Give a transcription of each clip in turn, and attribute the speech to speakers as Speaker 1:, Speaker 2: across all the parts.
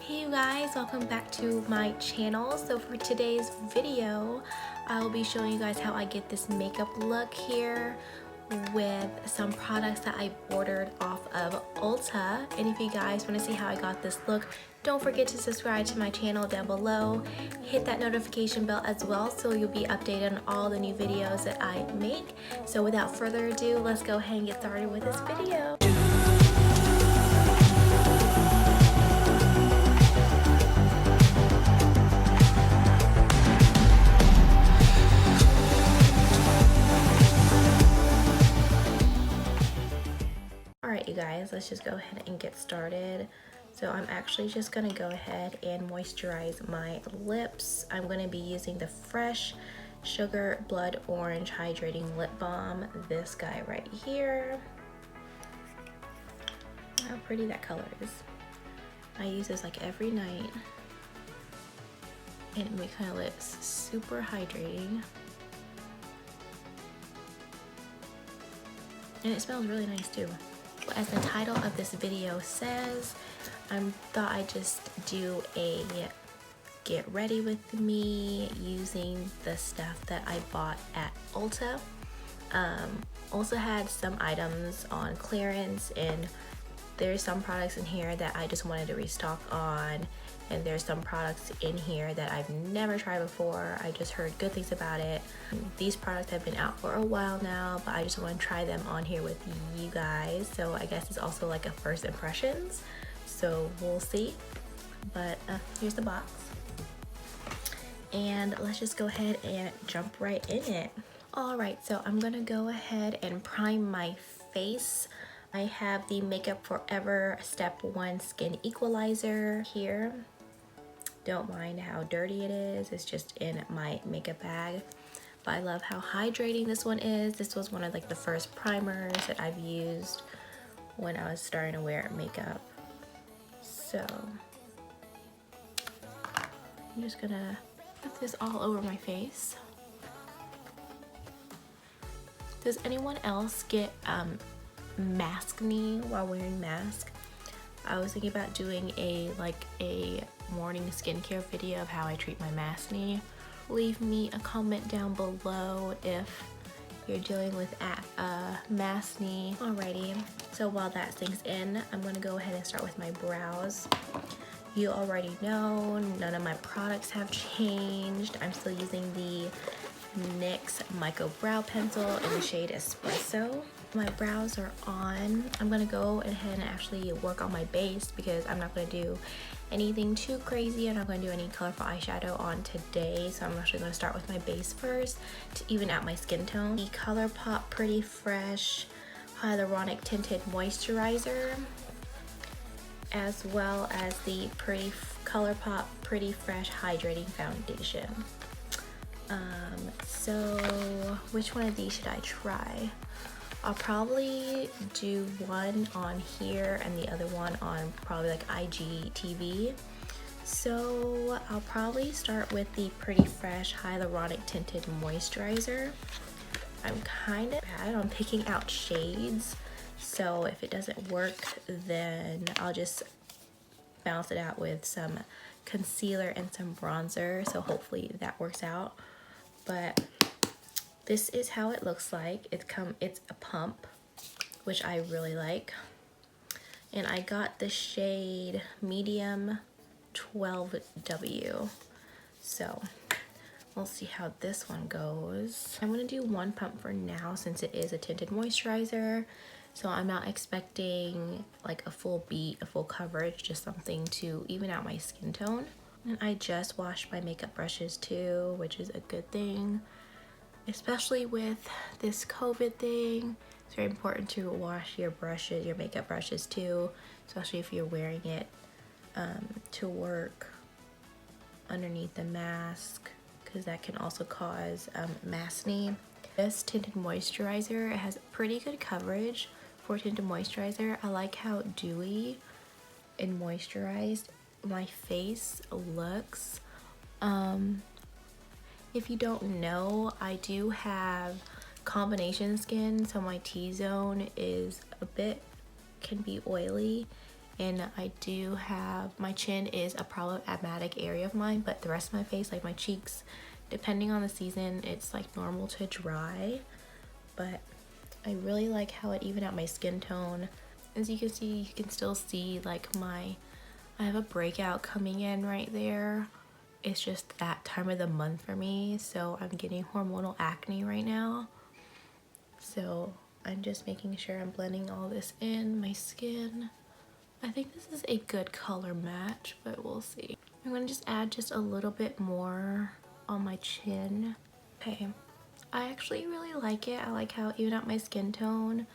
Speaker 1: Hey you guys, welcome back to my channel. So for today's video, I'll be showing you guys how I get this makeup look here with some products that I ordered off of Ulta. And if you guys want to see how I got this look, don't forget to subscribe to my channel down below. Hit that notification bell as well so you'll be updated on all the new videos that I make. So without further ado, let's go ahead and get started with this video. Alright you guys, let's just go ahead and get started. So I'm actually just going to go ahead and moisturize my lips. I'm going to be using the Fresh Sugar Blood Orange Hydrating Lip Balm. This guy right here. How pretty that color is. I use this like every night. And it makes my lips super hydrating. And it smells really nice too. As the title of this video says, I thought I'd just do a get ready with me using the stuff that I bought at Ulta. Also had some items on clearance, and there's some products in here that I just wanted to restock on, and there's some products in here that I've never tried before. I just heard good things about it. These products have been out for a while now, but I just want to try them on here with you guys. So I guess it's also like a first impressions. So we'll see. But here's the box. And let's just go ahead and jump right in it. All right, so I'm gonna go ahead and prime my face. I have the Makeup Forever Step 1 Skin Equalizer here. Don't mind how dirty it is. It's just in my makeup bag. But I love how hydrating this one is. This was one of like the first primers that I've used when I was starting to wear makeup. So I'm just gonna put this all over my face. Does anyone else get maskne while wearing mask? I was thinking about doing a morning skincare video of how I treat my maskne. Leave me a comment down below if you're dealing with maskne. Alrighty, so while that sinks in, I'm gonna go ahead and start with my brows. You already know none of my products have changed. I'm still using the NYX Micro Brow Pencil in the shade Espresso. My brows are on. I'm gonna go ahead and actually work on my base because I'm not gonna do anything too crazy. I'm not gonna do any colorful eyeshadow on today. So I'm actually gonna start with my base first to even out my skin tone. The ColourPop Pretty Fresh Hyaluronic Tinted Moisturizer, as well as the ColourPop Pretty Fresh Hydrating Foundation. So which one of these should I try? I'll probably do one on here and the other one on probably like IGTV. So I'll probably start with the Pretty Fresh Hyaluronic Tinted Moisturizer. I'm kind of bad on picking out shades, so if it doesn't work, then I'll just balance it out with some concealer and some bronzer. So hopefully that works out. But this is how it looks like. It's a pump, which I really like. And I got the shade Medium 12W. So we'll see how this one goes. I'm gonna do one pump for now since it is a tinted moisturizer. So I'm not expecting like a full beat, a full coverage, just something to even out my skin tone. And I just washed my makeup brushes too, which is a good thing. Especially with this COVID thing, it's very important to wash your brushes, your makeup brushes too, especially if you're wearing it to work underneath the mask, because that can also cause maskne. This tinted moisturizer, it has pretty good coverage for tinted moisturizer. I like how dewy and moisturized my face looks. If you don't know, I do have combination skin, so my T-zone is can be oily, And I do have, my chin is a problematic area of mine, but the rest of my face, like my cheeks, depending on the season, it's like normal to dry. But I really like how it evened out my skin tone. As you can see, you can still see like I have a breakout coming in right there. It's just that time of the month for me, so I'm getting hormonal acne right now. So I'm just making sure I'm blending all this in my skin. I think this is a good color match, but we'll see. I'm gonna just add just a little bit more on my chin. Okay, I actually really like it. I like how it evened out my skin tone,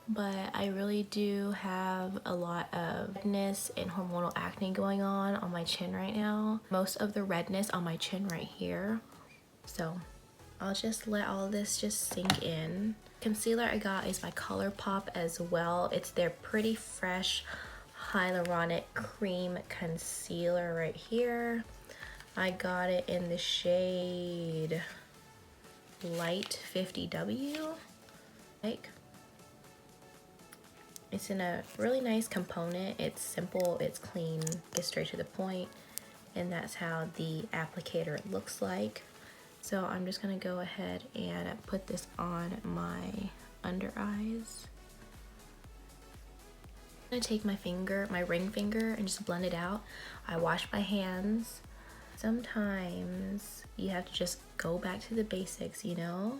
Speaker 1: but I really do have a lot of redness and hormonal acne going on my chin right now. Most of the redness on my chin right here. So I'll just let all this just sink in. Concealer I got is by ColourPop as well. It's their Pretty Fresh Hyaluronic Cream Concealer right here. I got it in the shade Light 50W. It's in a really nice component. It's simple, it's clean, gets straight to the point, and that's how the applicator looks like. So I'm just gonna go ahead and put this on my under eyes. I'm gonna take my finger, my ring finger, and just blend it out. I wash my hands. Sometimes you have to just go back to the basics, you know?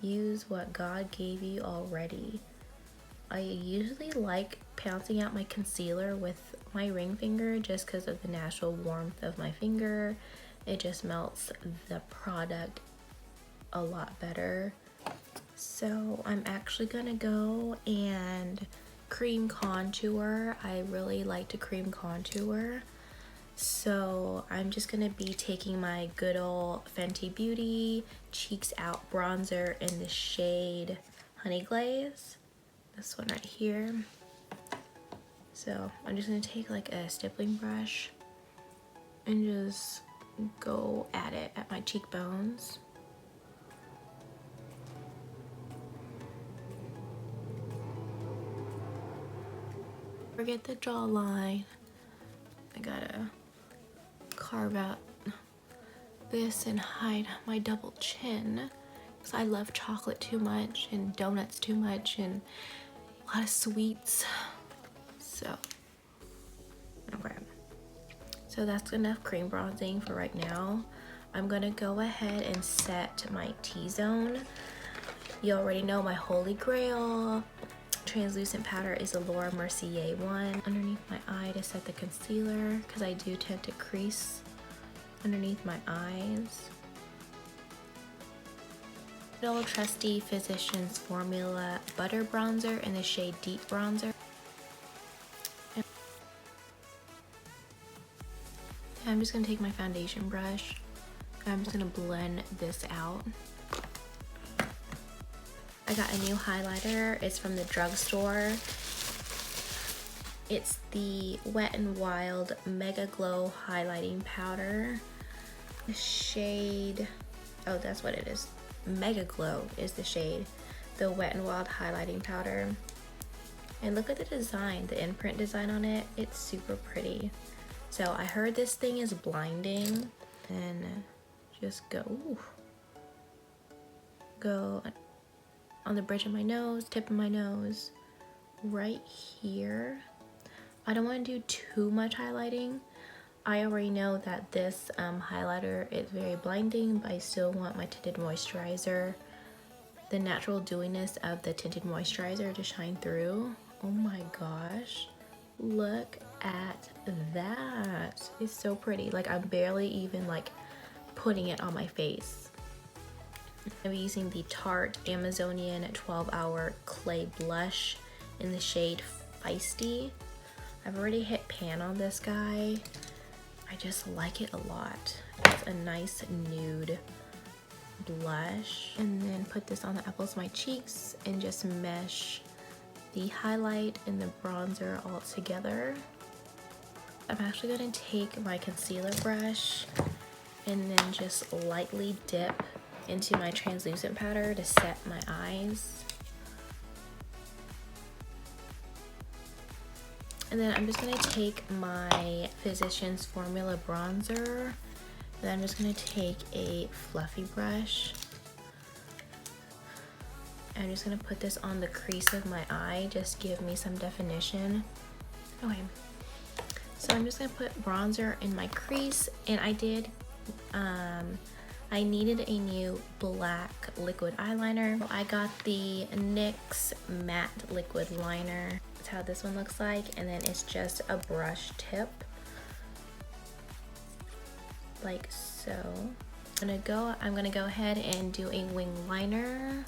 Speaker 1: Use what God gave you already. I usually like pouncing out my concealer with my ring finger just because of the natural warmth of my finger. It just melts the product a lot better. So I'm actually gonna go and cream contour. I really like to cream contour. So I'm just gonna be taking my good old Fenty Beauty Cheeks Out bronzer in the shade Honey Glaze. This one right here. So I'm just gonna take like a stippling brush and just go at it at my cheekbones. Forget the jawline. I gotta carve out this and hide my double chin because I love chocolate too much and donuts too much and a lot of sweets. So, okay. So that's enough cream bronzing for right now. I'm gonna go ahead and set my T-zone. You already know my holy grail translucent powder is the Laura Mercier one. Underneath my eye to set the concealer because I do tend to crease underneath my eyes. Good old trusty Physicians Formula Butter Bronzer in the shade Deep Bronzer. I'm just gonna take my foundation brush. I'm just gonna blend this out. I got a new highlighter. It's from the drugstore. It's the Wet n Wild Mega Glow Highlighting Powder. The shade, oh, that's what it is. Mega Glow is the shade. The Wet n Wild Highlighting Powder. And look at the design, the imprint design on it. It's super pretty. So I heard this thing is blinding. And just go on the bridge of my nose, tip of my nose, right here. I don't want to do too much highlighting. I already know that this highlighter is very blinding, but I still want my tinted moisturizer, the natural dewiness of the tinted moisturizer to shine through. Oh my gosh, look at that. It's so pretty. Like I'm barely even like putting it on my face. I'm using the Tarte Amazonian 12-Hour Clay Blush in the shade Feisty. I've already hit pan on this guy. I just like it a lot. It's a nice nude blush. And then put this on the apples of my cheeks and just mesh the highlight and the bronzer all together. I'm actually gonna take my concealer brush and then just lightly dip into my translucent powder to set my eyes. And then I'm just gonna take my Physicians Formula bronzer, and then I'm just gonna take a fluffy brush. I'm just gonna put this on the crease of my eye, just give me some definition. Okay, so I'm just gonna put bronzer in my crease, and I needed a new black liquid eyeliner. I got the NYX matte liquid liner. That's how this one looks like, and then it's just a brush tip, like so. I'm gonna go ahead and do a wing liner.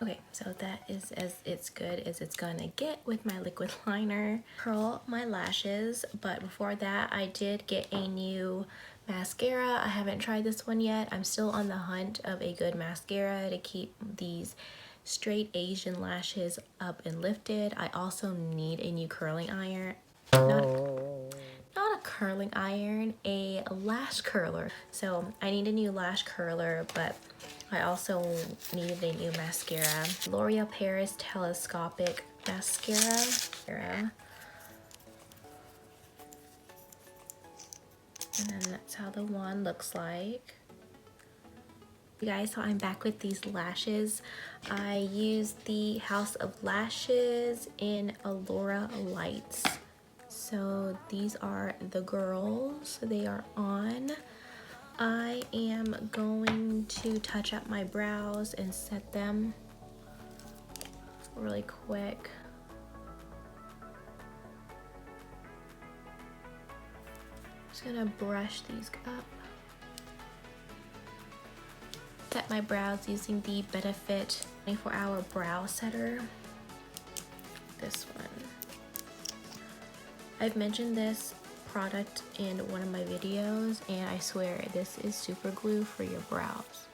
Speaker 1: Okay, so that is as good as it's gonna get with my liquid liner. Curl my lashes, but before that I did get a new mascara. I haven't tried this one yet. I'm still on the hunt of a good mascara to keep these straight Asian lashes up and lifted. I also need a new curling iron. Not a curling iron, a lash curler. So I need a new lash curler, but I also needed a new mascara. L'Oreal Paris Telescopic Mascara. And then that's how the wand looks like. You guys, so I'm back with these lashes. I used the House of Lashes in Allura Lights. So these are the girls, they are on. I am going to touch up my brows and set them really quick. Just gonna brush these up. Set my brows using the Benefit 24-hour brow setter. This one. I've mentioned this product in one of my videos, and I swear this is super glue for your brows.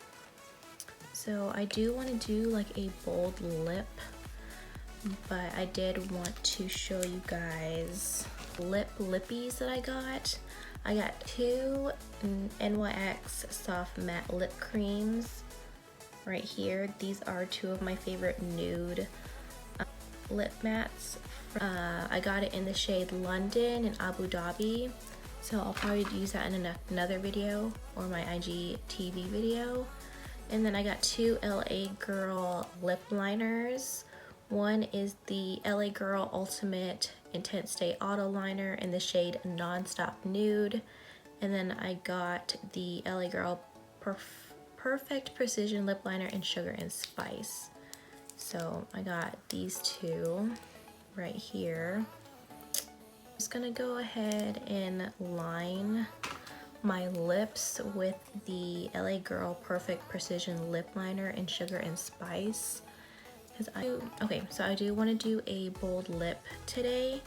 Speaker 1: So I do want to do like a bold lip, but I did want to show you guys lippies that I got. I got two NYX soft matte lip creams right here. These are two of my favorite nude lip mattes. I got it in the shade London and Abu Dhabi, so I'll probably use that in another video or my IGTV video. And then I got two LA Girl lip liners. One is the LA Girl Ultimate Intense Stay Auto Liner in the shade Nonstop Nude, and then I got the LA Girl Perfect Precision Lip Liner in Sugar and Spice. So I got these two right here. Just gonna go ahead and line my lips with the LA Girl Perfect Precision Lip Liner in Sugar and Spice. Okay, so I do want to do a bold lip today,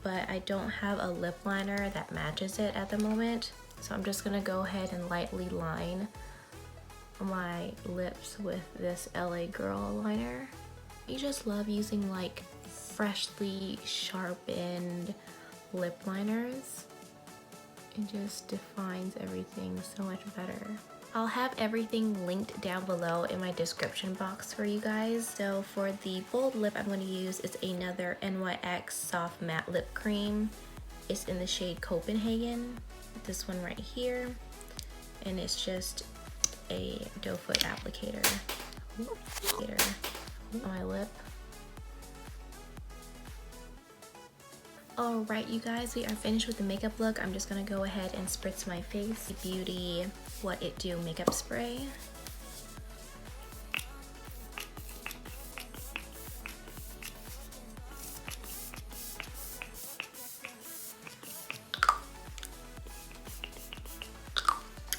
Speaker 1: but I don't have a lip liner that matches it at the moment. So I'm just gonna go ahead and lightly line my lips with this LA Girl liner. You just love using like freshly sharpened lip liners. It just defines everything so much better. I'll have everything linked down below in my description box for you guys. So for the bold lip I'm going to use is another NYX soft matte lip cream. It's in the shade Copenhagen. This one right here. And it's just a doe foot applicator on my lip. Alright you guys, we are finished with the makeup look. I'm just gonna go ahead and spritz my face. Beauty What It Do makeup spray.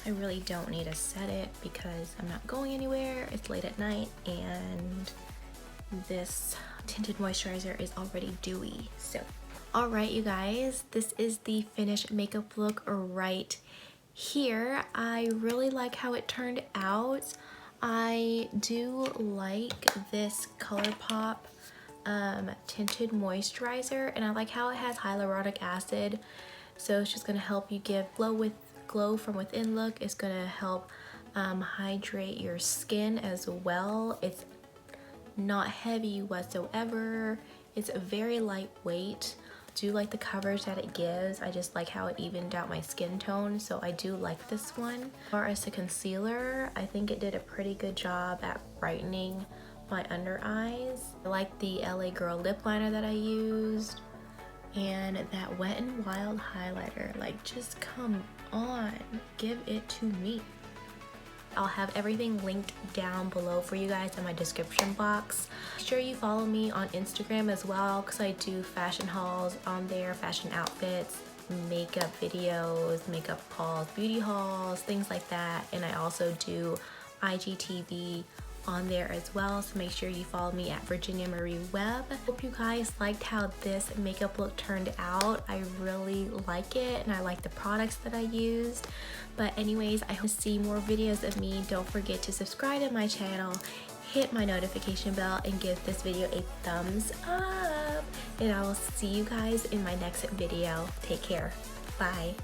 Speaker 1: I really don't need to set it because I'm not going anywhere. It's late at night and this tinted moisturizer is already dewy. So alright you guys, this is the finished makeup look right here. I really like how it turned out. I do like this ColourPop tinted moisturizer, and I like how it has hyaluronic acid, so it's just going to help you give glow from within look. It's going to help hydrate your skin as well. It's not heavy whatsoever. It's very lightweight. do like the coverage that it gives. I just like how it evened out my skin tone, so I do like this one. As far as the concealer, I think it did a pretty good job at brightening my under eyes. I like the LA Girl lip liner that I used, and that Wet n Wild highlighter. Like, just come on, give it to me. I'll have everything linked down below for you guys in my description box. Make sure you follow me on Instagram as well, because I do fashion hauls on there, fashion outfits, makeup videos, makeup hauls, beauty hauls, things like that. And I also do IGTV on there as well, so make sure you follow me at Virginia Marie Webb. Hope you guys liked how this makeup look turned out. I really like it, and I like the products that I used. But anyways, I hope to see more videos of me. Don't forget to subscribe to my channel, hit my notification bell, and give this video a thumbs up. And I will see you guys in my next video. Take care. Bye.